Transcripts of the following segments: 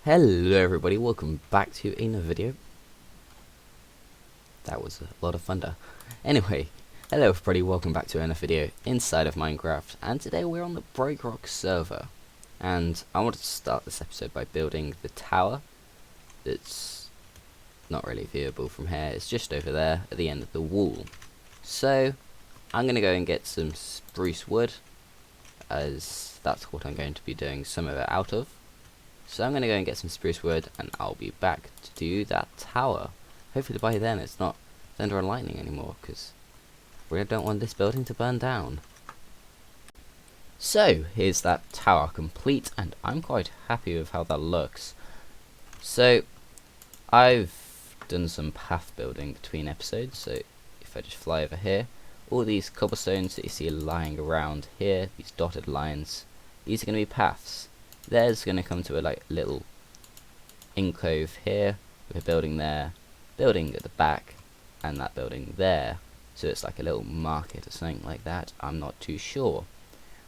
Hello everybody, welcome back to another video. That was a lot of thunder. Anyway, hello everybody, welcome back to another video inside of Minecraft, and today we're on the BrokeRock server. And I wanted to start this episode by building the tower. It's not really viewable from here, it's just over there at the end of the wall. So, I'm going to go and get some spruce wood, as that's what I'm going to be doing some of it out of. So I'm going to go and get some spruce wood, and I'll be back to do that tower. Hopefully by then it's not thunder and lightning anymore, because we don't want this building to burn down. So here's that tower complete, and I'm quite happy with how that looks. So I've done some path building between episodes, so if I just fly over here, all these cobblestones that you see lying around here, these dotted lines, these are going to be paths. There's going to come to a little alcove here, with a building there, building at the back, and that building there. So it's like a little market or something like that, I'm not too sure.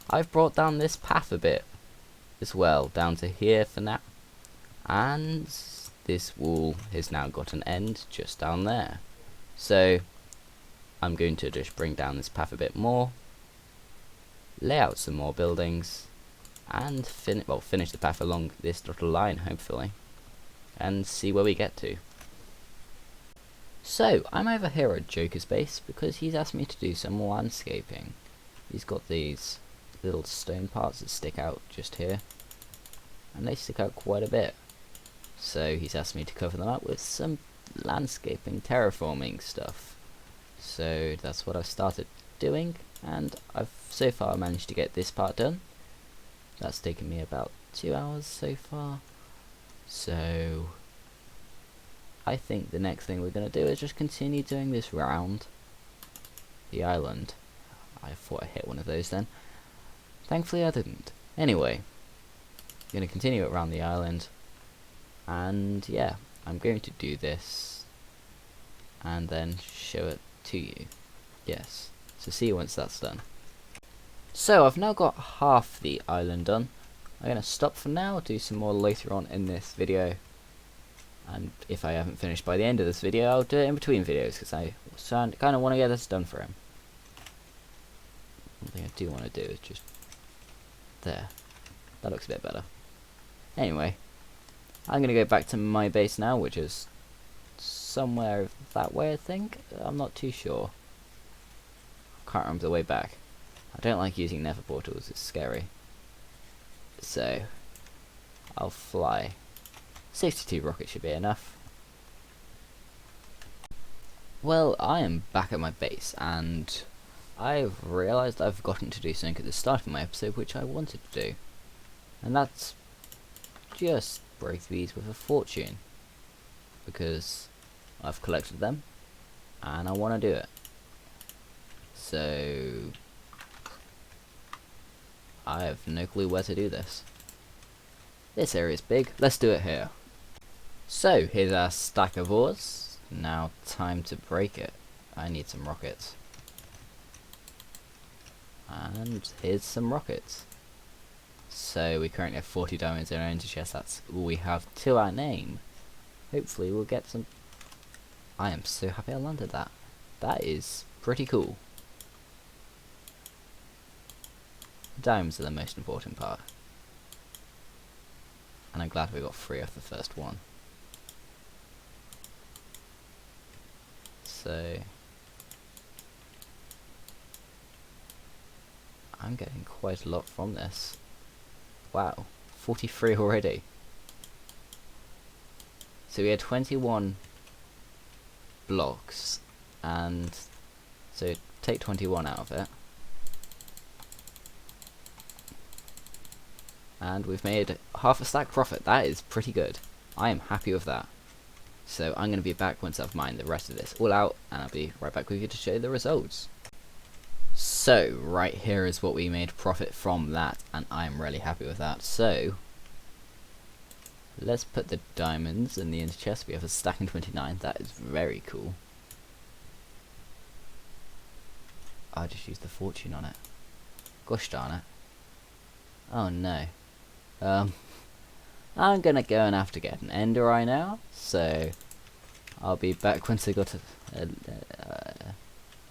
I've brought down this path a bit as well, down to here for now. And this wall has now got an end just down there. So I'm going to just bring down this path a bit more, lay out some more buildings, and finish the path along this little line, hopefully, and see where we get to. So I'm over here at Joker's base because he's asked me to do some landscaping. He's got these little stone parts that stick out just here, and they stick out quite a bit. So he's asked me to cover them up with some landscaping, terraforming stuff. So that's what I've started doing, and I've so far managed to get this part done. That's taken me about 2 hours so far. So I think the next thing we're going to do is just continue doing this round the island. I thought I hit one of those then. Thankfully I didn't. Anyway, I'm going to continue it around the island. And yeah, I'm going to do this and then show it to you. Yes, so see you once that's done. So I've now got half the island done. I'm going to stop for now, do some more later on in this video. And if I haven't finished by the end of this video, I'll do it in between videos, because I kind of want to get this done for him. One thing I do want to do is just there. That looks a bit better. Anyway, I'm going to go back to my base now, which is somewhere that way, I think. I'm not too sure. Can't remember the way back. I don't like using nether portals, it's scary. So I'll fly. 62 rockets should be enough. Well, I am back at my base, and I've realised I've forgotten to do something at the start of my episode which I wanted to do. And that's just break these with a fortune. Because I've collected them, and I want to do it. So I have no clue where to do this. This area is big, let's do it here. So here's our stack of ores. Now time to break it. I need some rockets. And here's some rockets. So we currently have 40 diamonds in our enter chest, that's all we have to our name. Hopefully we'll get some. I am so happy I landed that. That is pretty cool. Diamonds are the most important part. And I'm glad we got 3 off the first one. So I'm getting quite a lot from this. Wow, 43 already. So we had 21 blocks, and so take 21 out of it. And we've made half a stack profit. That is pretty good. I am happy with that. So I'm going to be back once I've mined the rest of this all out, and I'll be right back with you to show you the results. So right here is what we made profit from that, and I'm really happy with that. So let's put the diamonds in the inner chest. We have a stack in 29. That is very cool. I just used the fortune on it. Gosh darn it. Oh no. I'm gonna go and have to get an ender eye now, so I'll be back once I got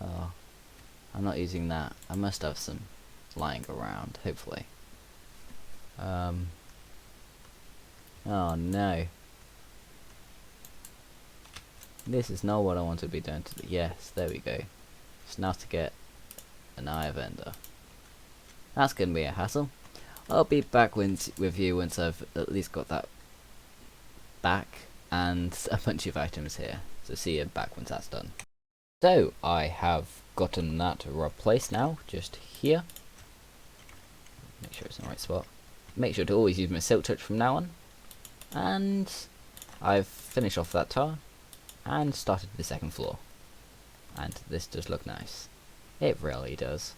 oh, I'm not using that. I must have some lying around, hopefully. Oh no. This is not what I want to be doing to the— yes, there we go. It's now to get an eye of ender. That's gonna be a hassle. I'll be back with you once I've at least got that back and a bunch of items here. So see you back once that's done. So I have gotten that replaced now, just here. Make sure it's in the right spot. Make sure to always use my silk touch from now on. And I've finished off that tower and started the second floor. And this does look nice. It really does.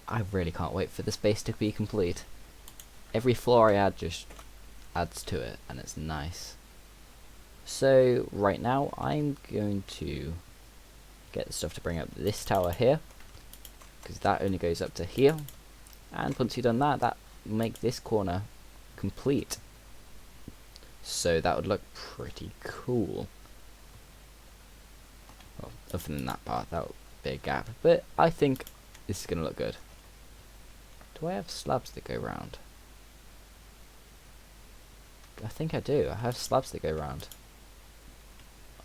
I really can't wait for this base to be complete. Every floor I add just adds to it, and it's nice. So right now I'm going to get the stuff to bring up this tower here, because that only goes up to here. And once you've done that, that will make this corner complete. So that would look pretty cool. Well, other than that part, that would be a gap. But I think this is going to look good. Do I have slabs that go round? I think I do. I have slabs that go round.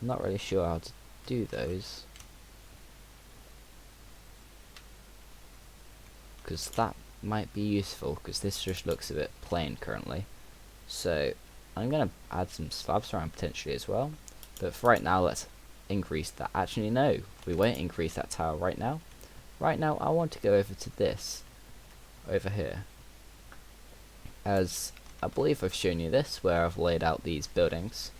I'm not really sure how to do those, because that might be useful, because this just looks a bit plain currently. So I'm going to add some slabs around potentially as well. But for right now, let's increase that. Actually, no, we won't increase that tower right now. Right now, I want to go over to this, over here, as I believe I've shown you this, where I've laid out these buildings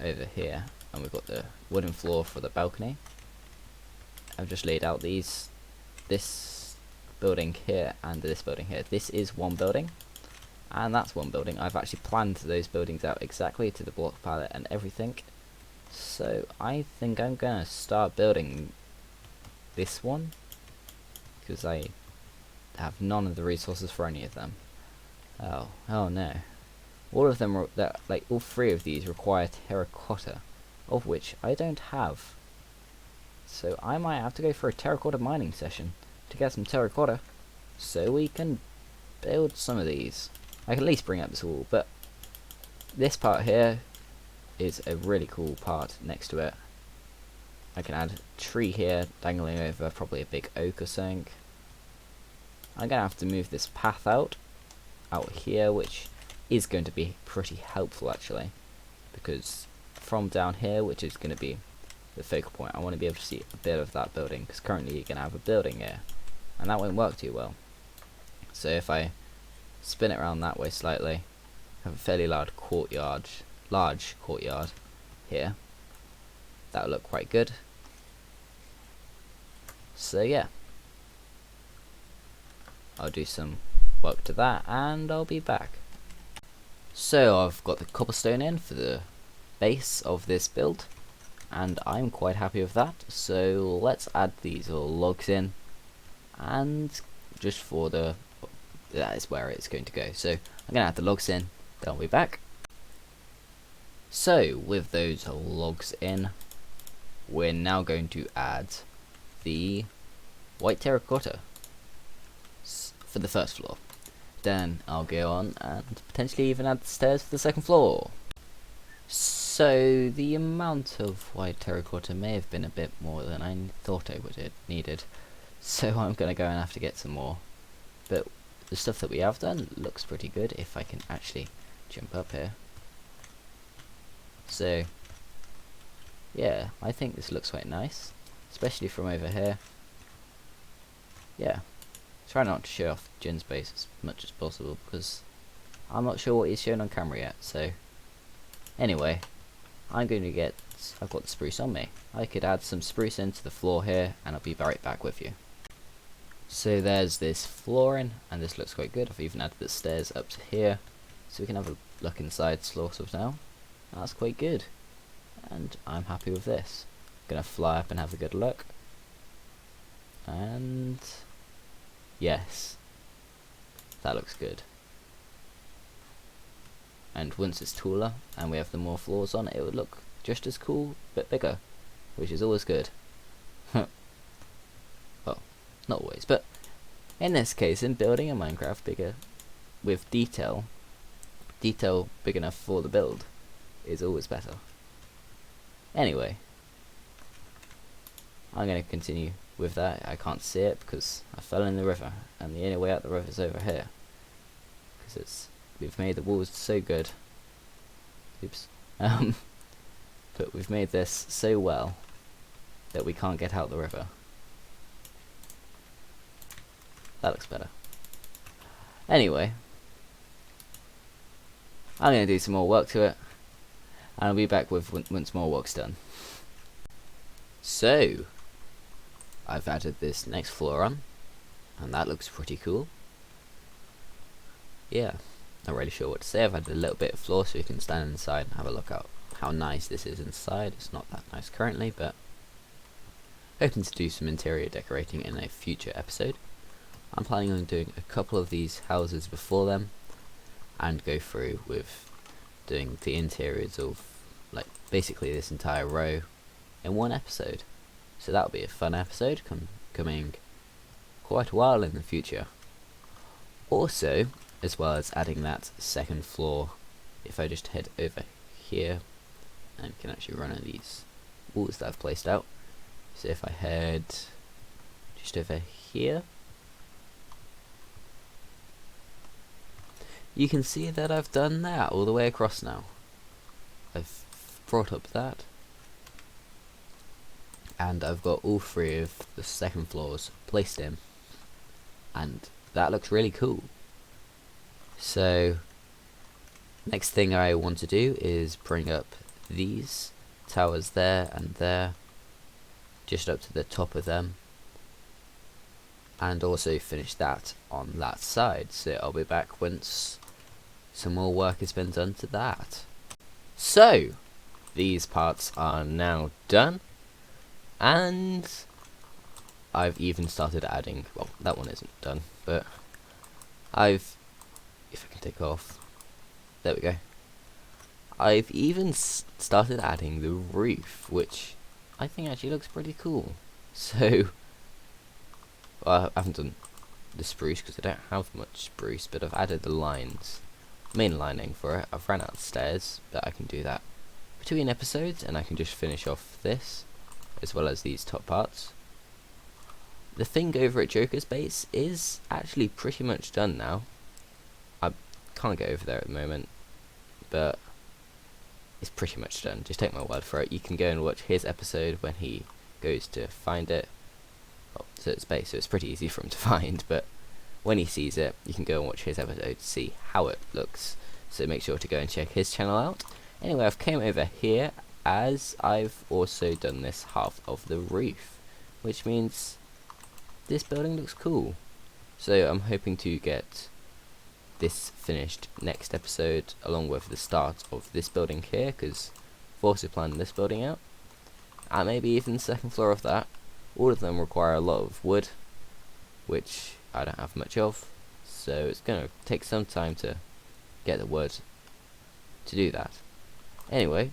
over here, and we've got the wooden floor for the balcony. I've just laid out this building here and this building here. This is one building, and that's one building. I've actually planned those buildings out exactly to the block palette and everything. So I think I'm gonna start building this one, because I have none of the resources for any of them. Oh no. All of them, like all three of these require terracotta, of which I don't have. So I might have to go for a terracotta mining session to get some terracotta, so we can build some of these. I can at least bring up this wall, but this part here is a really cool part next to it. I can add a tree here dangling over probably a big oak or something. I'm gonna have to move this path out here, which is going to be pretty helpful actually, because from down here, which is going to be the focal point, I want to be able to see a bit of that building, because currently you're going to have a building here, and that won't work too well. So if I spin it around that way slightly, have a fairly large courtyard here, that'll look quite good. So yeah, I'll do some work to that and I'll be back. So I've got the cobblestone in for the base of this build, and I'm quite happy with that. So let's add these little logs in, and just for that is where it's going to go. So I'm going to add the logs in, then I'll be back. So with those logs in, we're now going to add the white terracotta for the first floor. Then I'll go on and potentially even add the stairs for the second floor. So the amount of white terracotta may have been a bit more than I thought I would have needed, so I'm going to go and have to get some more. But the stuff that we have done looks pretty good if I can actually jump up here. So yeah, I think this looks quite nice, especially from over here. Yeah. Try not to show off Jin's base as much as possible, because I'm not sure what he's shown on camera yet. So anyway, I've got the spruce on me. I could add some spruce into the floor here, and I'll be right back with you. So there's this flooring, and this looks quite good. I've even added the stairs up to here, so we can have a look inside sort of now. That's quite good, and I'm happy with this. Gonna fly up and have a good look, and yes, that looks good. and once it's taller and we have the more floors on, it would look just as cool but bigger, which is always good. Well, not always, but in this case, in building a Minecraft bigger with detail big enough for the build is always better. Anyway, I'm going to continue with that. I can't see it because I fell in the river, and the only way out the river is over here, because we've made the walls so good. Oops. But we've made this so well that we can't get out the river. That looks better. Anyway, I'm going to do some more work to it, and I'll be back with once more work's done. So, I've added this next floor on, and that looks pretty cool. Yeah, not really sure what to say. I've added a little bit of floor so you can stand inside and have a look at how nice this is inside. It's not that nice currently, but hoping to do some interior decorating in a future episode. I'm planning on doing a couple of these houses before them, and go through with doing the interiors of like basically this entire row in one episode. So that'll be a fun episode coming quite a while in the future. Also, as well as adding that second floor, if I just head over here and can actually run on these walls that I've placed out. So if I head just over here, you can see that I've done that all the way across now. I've brought up that, and I've got all three of the second floors placed in, and that looks really cool. So next thing I want to do is bring up these towers there and there, just up to the top of them, and also finish that on that side. So I'll be back once some more work has been done to that. So these parts are now done, and I've even started adding, well, that one isn't done, but if I can take off, there we go. I've even started adding the roof, which I think actually looks pretty cool. So well, I haven't done the spruce because I don't have much spruce, but I've added the lines, main lining for it. I've ran out of stairs, but I can do that between episodes, and I can just finish off this as well as these top parts. The thing over at Joker's base is actually pretty much done now. I can't get over there at the moment, but it's pretty much done. Just take my word for it. You can go and watch his episode when he goes to find it. Well, so it's base, so it's pretty easy for him to find, but when he sees it, you can go and watch his episode to see how it looks. So make sure to go and check his channel out. Anyway, I've came over here as I've also done this half of the roof, which means this building looks cool. So I'm hoping to get this finished next episode, along with the start of this building here, because I've also planned this building out, and maybe even the second floor of that. All of them require a lot of wood, which I don't have much of, so it's going to take some time to get the wood to do that. Anyway,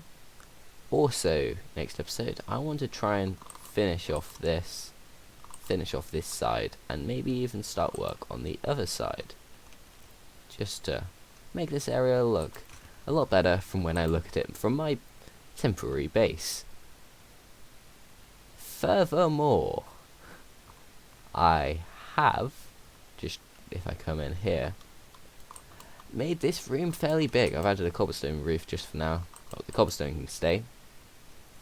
also next episode I want to try and finish off this side, and maybe even start work on the other side, just to make this area look a lot better from when I look at it from my temporary base. Furthermore, I have, just if I come in here, made this room fairly big. I've added a cobblestone roof just for now. Well, the cobblestone can stay,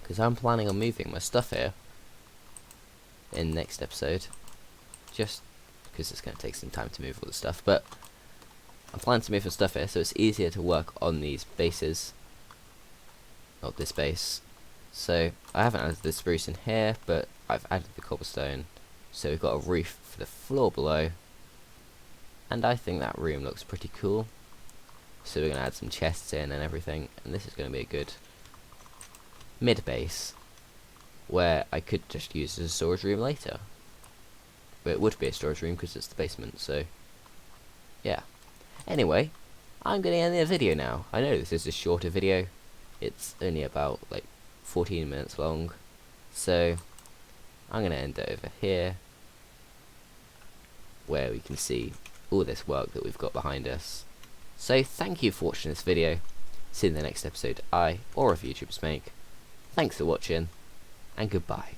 because I'm planning on moving my stuff here in next episode, just because it's going to take some time to move all the stuff, but I'm planning to move some stuff here so it's easier to work on these bases, not this base. So I haven't added the spruce in here, but I've added the cobblestone, so we've got a roof for the floor below, and I think that room looks pretty cool. So we're going to add some chests in and everything, and this is going to be a good mid base where I could just use as a storage room later. But it would be a storage room because it's the basement, so yeah. Anyway, I'm going to end the video now. I know this is a shorter video. It's only about like 14 minutes long. So I'm going to end it over here, where we can see all this work that we've got behind us. So thank you for watching this video. See you in the next episode I or other YouTubers make. Thanks for watching, and goodbye.